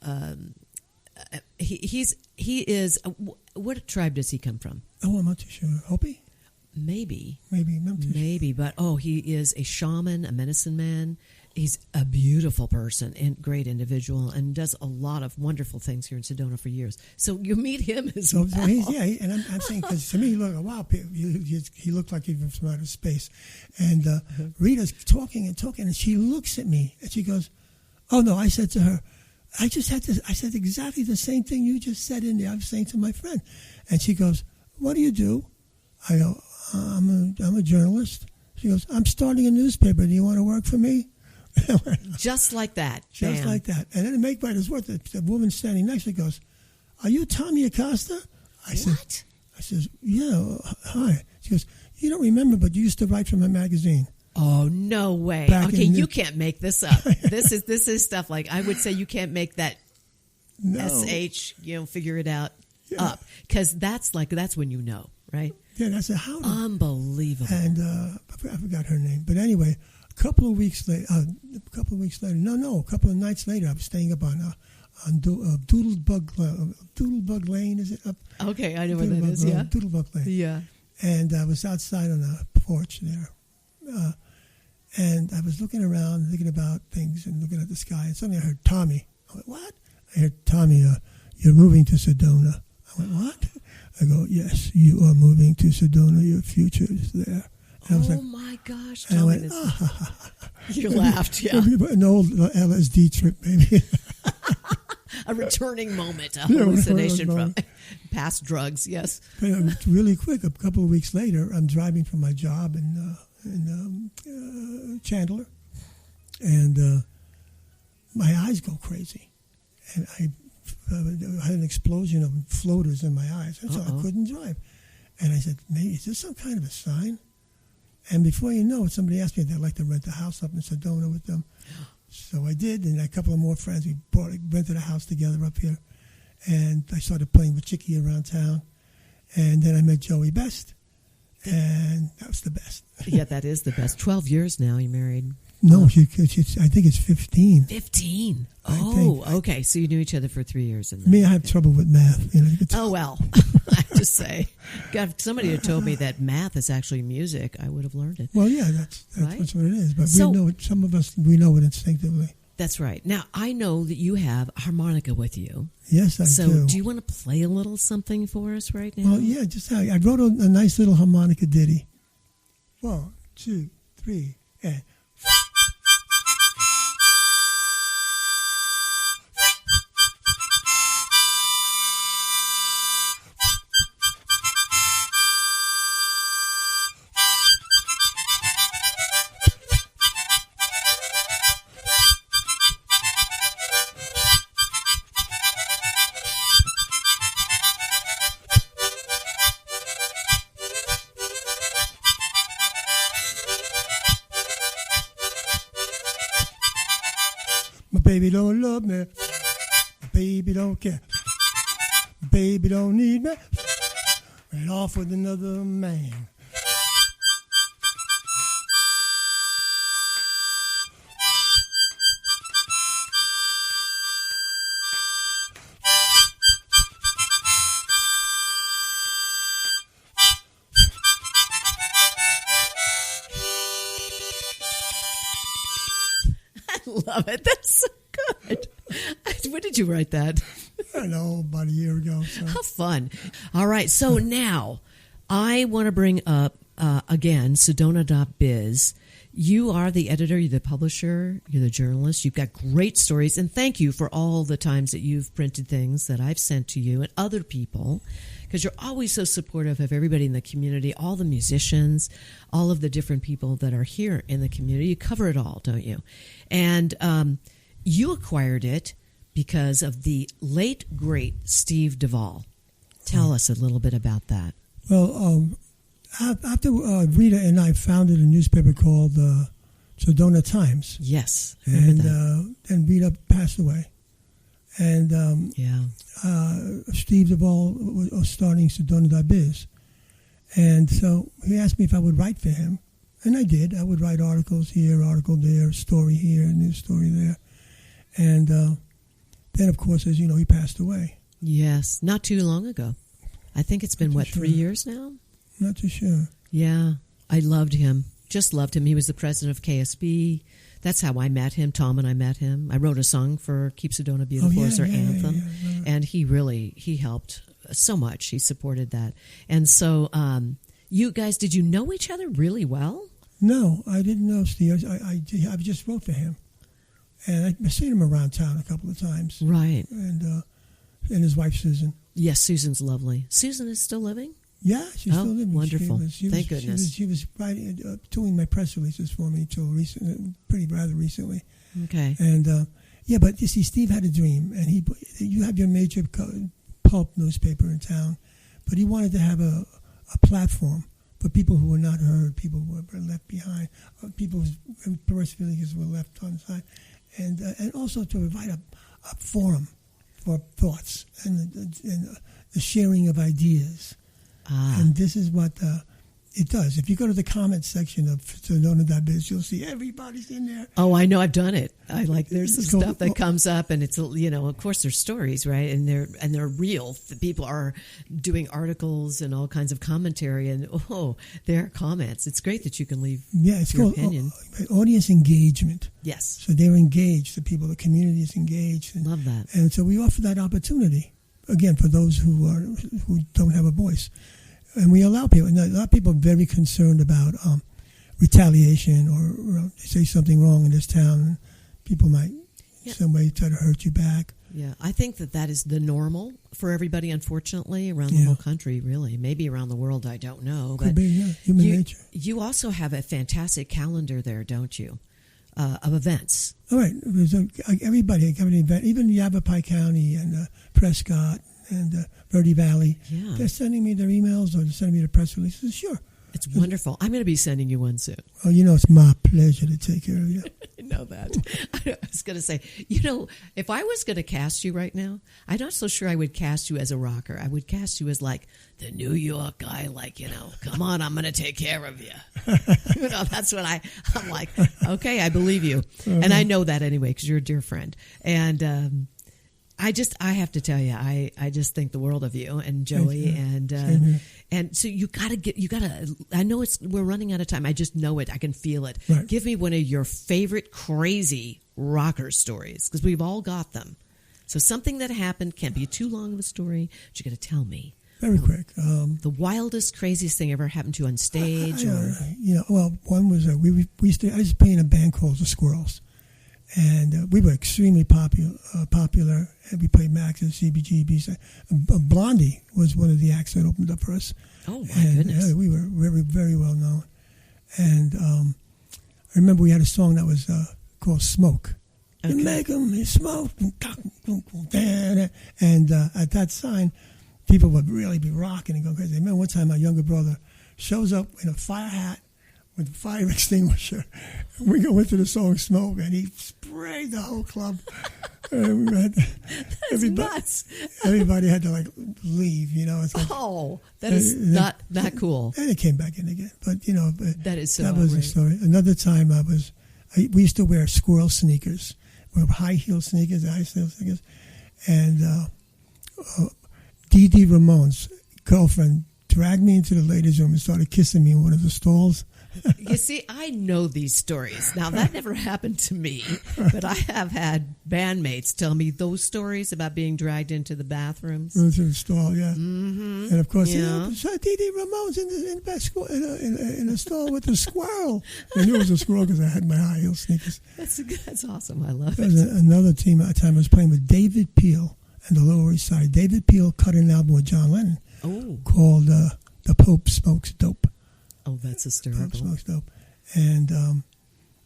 He is. What tribe does he come from? Oh, I'm not too sure. Hopi? Maybe. But he is a shaman, a medicine man. He's a beautiful person and great individual, and does a lot of wonderful things here in Sedona for years. So you meet him as well. And I'm saying, because to me, he looked, wow, he looked like he was from outer space. And Rita's talking, and she looks at me, and she goes, oh, no, I said to her, I said exactly the same thing you just said in there. I was saying to my friend. And she goes, what do you do? I go, I'm a journalist. She goes, I'm starting a newspaper. Do you want to work for me? Just like that. Just Bam. like that. And then to make matters worse, the woman standing next to me goes, are you Tommy Acosta? I said, yeah, hi. She goes, you don't remember, but you used to write for my magazine. Oh, no way. Okay, you can't make this up. This is stuff like, I would say you can't make that SH, figure it out up. Because that's when you know, right? Yeah, that's a how. Unbelievable. And I forgot her name. But anyway, a couple of nights later, I was staying up on Doodlebug Lane, is it up? Okay, I know where that is, yeah. Doodlebug Lane. Yeah. And I was outside on the porch there. And I was looking around, thinking about things and looking at the sky. And suddenly I heard Tommy. I went, what? I heard, Tommy, you're moving to Sedona. I went, what? I go, yes, you are moving to Sedona. Your future is there. And I was my gosh. And I went, You laughed, yeah. An old LSD trip, maybe. A returning moment, a hallucination from past drugs, yes. But really quick, a couple of weeks later, I'm driving from my job in Chandler, and my eyes go crazy. And I had an explosion of floaters in my eyes, and so I couldn't drive. And I said, maybe, is this some kind of a sign? And before you know it, somebody asked me if they'd like to rent a house up in Sedona with them. So I did, and a couple of more friends, we rented a house together up here. And I started playing with Chicky around town. And then I met Joey Best, and that was the best. Yeah, that is the best. 12 years now you're married. No, I think it's 15. 15. Oh, okay. So you knew each other for 3 years. Me, I have trouble with math. Oh, well. I just say, God, if somebody had told me that math is actually music, I would have learned it. Well, yeah, that's right? what it is. But we know it. Some of us, we know it instinctively. That's right. Now, I know that you have harmonica with you. Yes, I do. So do you want to play a little something for us right now? Well, yeah, I wrote a nice little harmonica ditty. 1, 2, 3, and... My baby don't love me. My baby don't care. My baby don't need me. Ran off with another man. Love it. That's so good. When did you write that? I don't know, about a year ago. So. How fun. All right. So now I want to bring up again, Sedona.Biz. You are the editor, you're the publisher, you're the journalist. You've got great stories. And thank you for all the times that you've printed things that I've sent to you and other people, because you're always so supportive of everybody in the community, all the musicians, all of the different people that are here in the community. You cover it all, don't you? And you acquired it because of the late, great Steve Duvall. Tell us a little bit about that. Well, after Rita and I founded a newspaper called Sedona Times. Yes, and Rita passed away. And Steve Duvall was starting Sedona.Biz. And so he asked me if I would write for him. And I did. I would write articles here, article there, story here, news story there. And then, of course, as you know, he passed away. Yes, not too long ago. I think it's been, 3 years now? Not too sure. Yeah, I loved him. Just loved him. He was the president of KSB. That's how I met him. Tom and I met him. I wrote a song for Keep Sedona Beautiful as our anthem. And he helped so much. He supported that. And so you guys, did you know each other really well? No, I didn't know Steve. I just wrote for him. And I've seen him around town a couple of times. Right. And his wife, Susan. Yes, Susan's lovely. Susan is still living? Yeah, she's still living. Wonderful. Thank goodness. She was writing, doing my press releases for me until rather recently. Okay. And but you see, Steve had a dream, and you have your major pulp newspaper in town, but he wanted to have a platform for people who were not heard, people who were left behind, people whose perverse feelings were left on the side, and also to provide a forum for thoughts and the sharing of ideas. And this is what it does. If you go to the comments section of Sedona.Biz, you'll see everybody's in there. Oh, I know. I've done it. There's some stuff that comes up, and it's, of course, there's stories, right? And they're real. The people are doing articles and all kinds of commentary, and there are comments. It's great that you can leave your opinion. Audience engagement. Yes. So they're engaged. The community is engaged. Love that. And so we offer that opportunity again for those who don't have a voice. And we allow people. And a lot of people are very concerned about retaliation or say something wrong in this town. People might in some way try to hurt you back. Yeah, I think that is the normal for everybody, unfortunately, around the whole country, really. Maybe around the world, I don't know. Could be, human nature. You also have a fantastic calendar there, don't you, of events? All right. Everybody can have an event. Even Yavapai County and Prescott and Verde Valley. Yeah. They're sending me their emails or they're sending me the press releases. Sure. It's wonderful. I'm going to be sending you one soon. Oh, it's my pleasure to take care of you. I know that. I was going to say, if I was going to cast you right now, I'm not so sure I would cast you as a rocker. I would cast you as like the New York guy, come on, I'm going to take care of you. That's what I'm like, okay, I believe you. And I know that anyway because you're a dear friend. And I have to tell you, I just think the world of you and Joey, and so you gotta. I know we're running out of time. I just know it. I can feel it. Right. Give me one of your favorite crazy rocker stories because we've all got them. So something that happened can't be too long of a story, but you got to tell me. Very quick. The wildest, craziest thing ever happened to you on stage, one was I was playing a band called the Squirrels. And we were extremely popular, and we played Max and CBGB. Blondie was one of the acts that opened up for us. Oh, my goodness. We were very, very well known. And I remember we had a song that was called Smoke. Okay. You make them smoke. And at that sign, people would really be rocking and going crazy. I remember one time my younger brother shows up in a fire hat with a fire extinguisher. And we go into the song Smoke, and he sprayed the whole club. And That's nuts. Everybody had to leave, It's like, that is not cool. And it came back in again. But, that is so that was the story. Another time we used to wear squirrel sneakers. We have high heel sneakers, and Dee Dee Ramone's girlfriend dragged me into the ladies' room and started kissing me in one of the stalls. You see, I know these stories. Now, that never happened to me, but I have had bandmates tell me those stories about being dragged into the bathrooms. Into the stall, yeah. Mm-hmm. And, of course, Yeah. Dee Ramone's in the back in the stall with the squirrel. I knew it was a squirrel because I had my high heel sneakers. That's awesome. I love There it. was another team at the time I was playing with David Peel and the Lower East Side. David Peel cut an album with John Lennon called The Pope Smokes Dope. Oh, that's hysterical. Pope Smokes Dope. And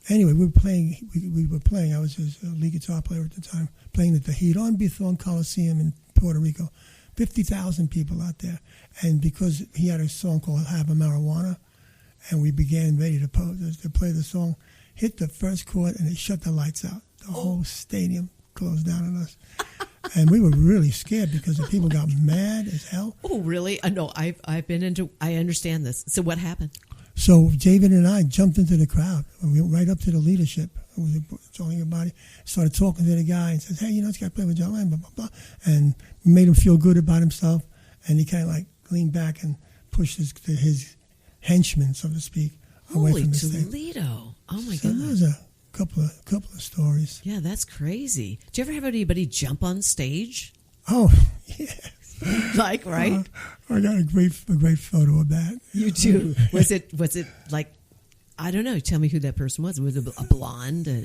anyway, we were playing. We were playing. I was his lead guitar player at the time, playing at the Hidon Bithorn Coliseum in Puerto Rico. 50,000 people out there. And because he had a song called Have a Marijuana, and we began ready to play the song, hit the first chord, and it shut the lights out. The whole stadium closed down on us. And we were really scared because the people got mad as hell. Oh, really? No, I've been into. I understand this. So what happened? So David and I jumped into the crowd. We went right up to the leadership. We were telling everybody. Started talking to the guy and says, "Hey, you know, this guy played with John Lennon, blah, blah, blah." And we made him feel good about himself. And he kind of like leaned back and pushed his henchmen, so to speak, away Holy from the stage. Toledo! Oh my So God! there was a couple of stories. Yeah, that's crazy. Do you ever have anybody jump on stage? Oh, yeah. Like, right? I got a great photo of that. You do. Was it like, I don't know. Tell me who that person was. Was it a blonde, a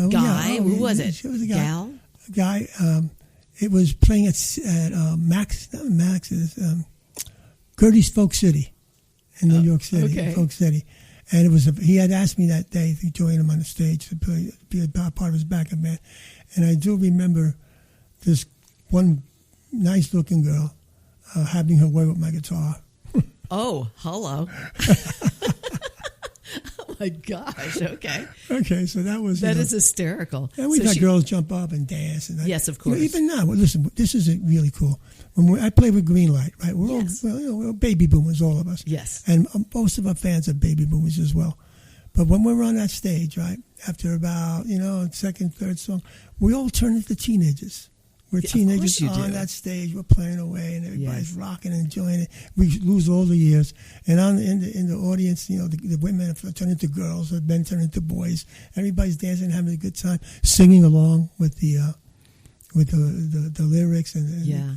guy? Yeah, Who was it? It was a guy. Gal? A guy. It was playing at Max's Gertie's Folk City in New York City. okay. Folk City. And it was he had asked me that day to join him on the stage to be a part of his backup band. And I do remember this one nice-looking girl having her way with my guitar. Oh, hello. Oh, my gosh. Okay. Okay, so that was... That is hysterical. And we had girls jump up and dance. And yes, of course. Even now, listen, this is really cool. I play with Greenlight, right? We're all we're baby boomers, all of us. Yes. And most of our fans are baby boomers as well. But when we're on that stage, right, after about, second, third song, we all turn into teenagers. We're teenagers on that stage. We're playing away, and everybody's rocking and enjoying it. We lose all the years, and in the audience, the women turn into girls, the men turn into boys. Everybody's dancing, having a good time, singing along with the lyrics and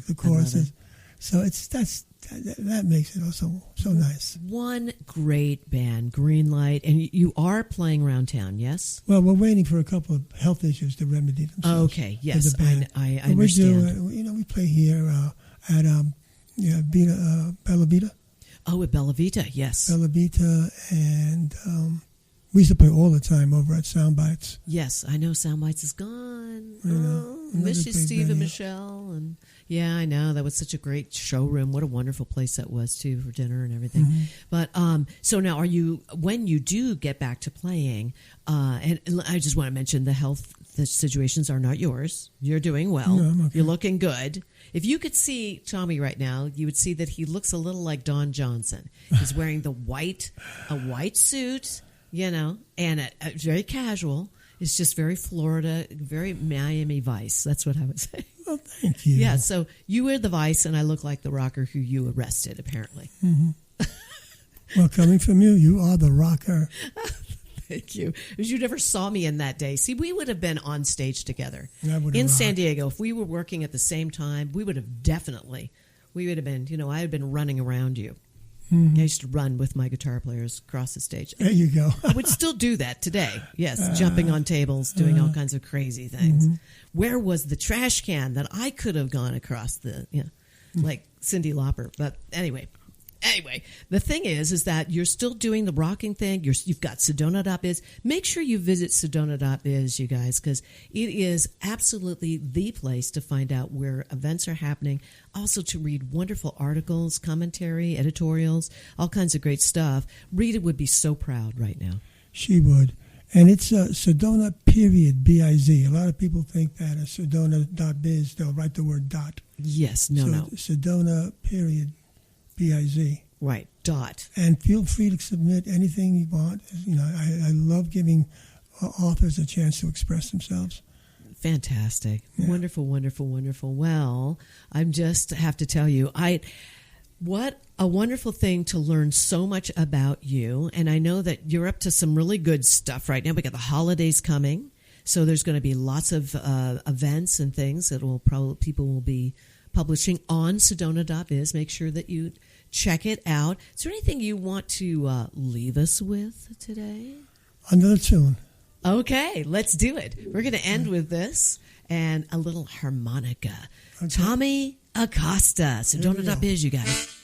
the choruses. So that makes it also so nice. One great band, Greenlight, and you are playing around town, yes? Well, we're waiting for a couple of health issues to remedy themselves. Okay, yes, I we understand. We play here at Bella Vita. Oh, at Bella Vita, yes. Bella Vita, and we used to play all the time over at Soundbites. Yes, I know Soundbites is gone. Miss you, Steve and Michelle, and yeah, I know that was such a great showroom. What a wonderful place that was too for dinner and everything. Mm-hmm. But so now, when you do get back to playing, and I just want to mention the situations are not yours. You're doing well. No, I'm okay. You're looking good. If you could see Tommy right now, you would see that he looks a little like Don Johnson. He's wearing a white suit, and it's very casual. It's just very Florida, very Miami Vice. That's what I would say. Well, thank you. Yeah, so you wear the Vice, and I look like the rocker who you arrested, apparently. Mm-hmm. Well, coming from you, you are the rocker. Thank you. Because you never saw me in that day. See, we would have been on stage together in San Diego. If we were working at the same time, we would have been, I had been running around you. Mm-hmm. I used to run with my guitar players across the stage. There you go. I would still do that today. Yes, jumping on tables, doing all kinds of crazy things. Mm-hmm. Where was the trash can that I could have gone across like Cyndi Lauper? But anyway, the thing is that you're still doing the rocking thing. You've got Sedona.Biz. Make sure you visit Sedona.Biz, you guys, because it is absolutely the place to find out where events are happening. Also to read wonderful articles, commentary, editorials, all kinds of great stuff. Rita would be so proud right now. She would. And it's Sedona, period, B-I-Z. A lot of people think that Sedona.Biz, they'll write the word dot. Yes, no. Sedona, period, B-I-Z. Right, dot. And feel free to submit anything you want. I love giving authors a chance to express themselves. Fantastic. Yeah. Wonderful, wonderful, wonderful. Well, I just have to tell you, What a wonderful thing to learn so much about you. And I know that you're up to some really good stuff right now. We got the holidays coming. So there's going to be lots of events and things that people will be publishing on Sedona.Biz. Make sure that you check it out. Is there anything you want to leave us with today? Another tune. Okay, let's do it. We're going to end with this and a little harmonica. Okay. Tommy Acosta, Sedona.Biz, you guys.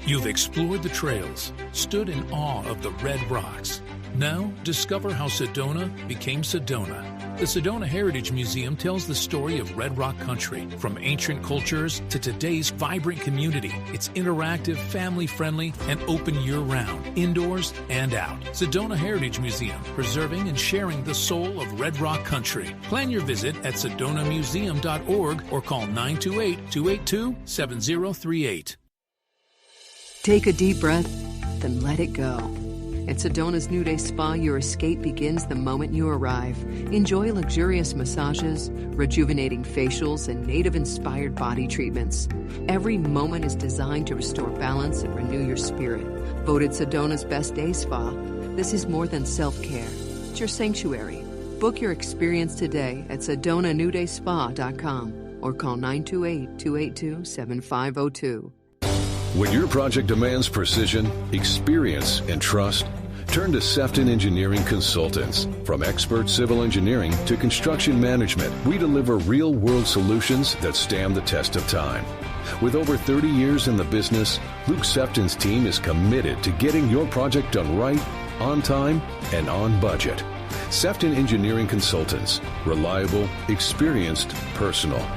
You've explored the trails, stood in awe of the red rocks. Now, discover how Sedona became Sedona. The Sedona Heritage Museum tells the story of Red Rock country, from ancient cultures to today's vibrant community. It's interactive, family-friendly, and open year-round, indoors and out. Sedona Heritage Museum, preserving and sharing the soul of Red Rock country. Plan your visit at sedonamuseum.org or call 928-282-7038. Take a deep breath, then let it go. At Sedona's New Day Spa, your escape begins the moment you arrive. Enjoy luxurious massages, rejuvenating facials, and native-inspired body treatments. Every moment is designed to restore balance and renew your spirit. Voted Sedona's Best Day Spa, this is more than self-care. It's your sanctuary. Book your experience today at SedonaNewDaySpa.com or call 928-282-7502. When your project demands precision, experience, and trust, turn to Sefton Engineering Consultants. From expert civil engineering to construction management, we deliver real-world solutions that stand the test of time. With over 30 years in the business, Luke Sefton's team is committed to getting your project done right, on time, and on budget. Sefton Engineering Consultants. Reliable, experienced, personal.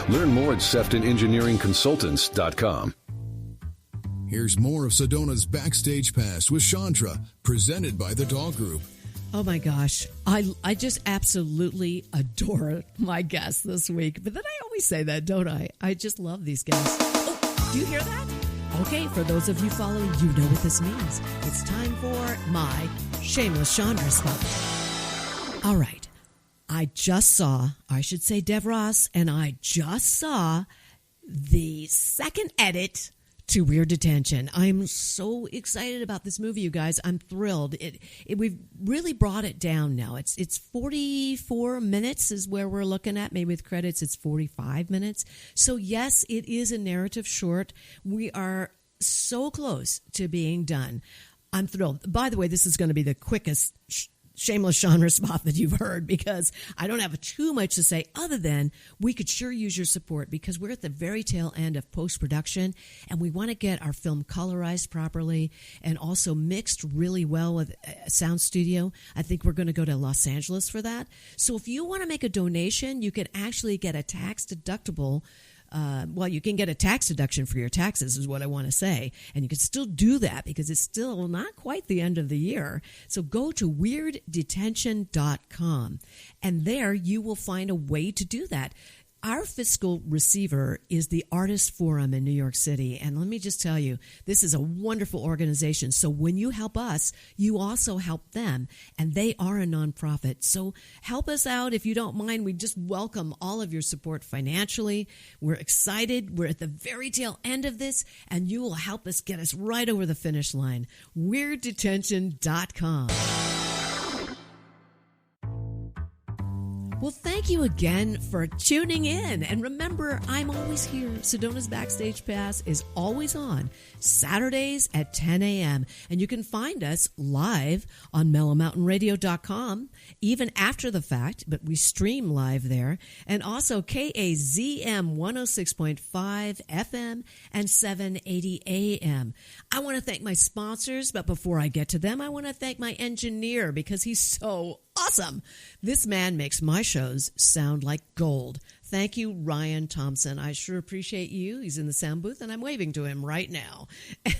Learn more at SeftonEngineeringConsultants.com. Here's more of Sedona's Backstage Pass with Shondra, presented by the Doll Group. Oh my gosh, I just absolutely adore my guests this week. But then I always say that, don't I? I just love these guests. Oh, do you hear that? Okay, for those of you following, you know what this means. It's time for my shameless Shondra spot. All right, I just saw, I should say Dev Ross, and I just saw the second edit to Weird Detention. I'm so excited about this movie, you guys. I'm thrilled. We've really brought it down now. It's 44 minutes is where we're looking at. Maybe with credits, it's 45 minutes. So yes, it is a narrative short. We are so close to being done. I'm thrilled. By the way, this is going to be the quickest shameless genre spot that you've heard, because I don't have too much to say other than we could sure use your support, because we're at the very tail end of post-production and we want to get our film colorized properly and also mixed really well with a sound studio. I think we're going to go to Los Angeles for that. So if you want to make a donation, you can actually get a tax deductible. You can get a tax deduction for your taxes is what I want to say. And you can still do that because it's still not quite the end of the year. So go to weirddetention.com and there you will find a way to do that. Our fiscal receiver is the Artist Forum in New York City. And let me just tell you, this is a wonderful organization. So when you help us, you also help them. And they are a nonprofit. So help us out if you don't mind. We just welcome all of your support financially. We're excited. We're at the very tail end of this. And you will help us get us right over the finish line. WeirdDetention.com. Well, thank you again for tuning in. And remember, I'm always here. Sedona's Backstage Pass is always on Saturdays at 10 a.m. And you can find us live on mellowmountainradio.com, even after the fact, but we stream live there. And also KAZM 106.5 FM and 780 AM. I want to thank my sponsors, but before I get to them, I want to thank my engineer because he's so awesome. awesome. This man makes my shows sound like gold. Thank you, Ryan Thompson. I sure appreciate you. He's in the sound booth, and I'm waving to him right now.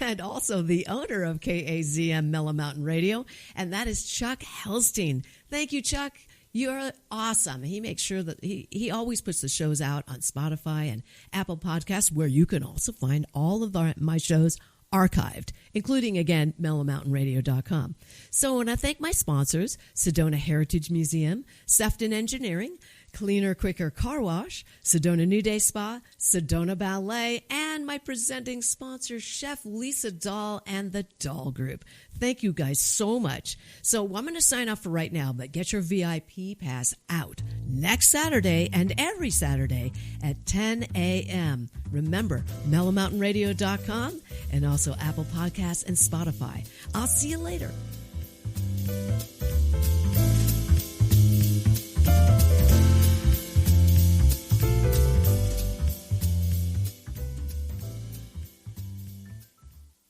And also the owner of KAZM Mellow Mountain Radio, and that is Chuck Helstein. Thank you, Chuck. You're awesome. He makes sure that he always puts the shows out on Spotify and Apple Podcasts, where you can also find all of my shows archived, including, again, mellowmountainradio.com. So I want to thank my sponsors, Sedona Heritage Museum, Sefton Engineering, Cleaner, Quicker Car Wash, Sedona New Day Spa, Sedona Ballet, and my presenting sponsor, Chef Lisa Dahl and the Dahl Group. Thank you guys so much. So I'm going to sign off for right now, but get your VIP pass out next Saturday and every Saturday at 10 a.m. Remember, mellowmountainradio.com and also Apple Podcasts and Spotify. I'll see you later.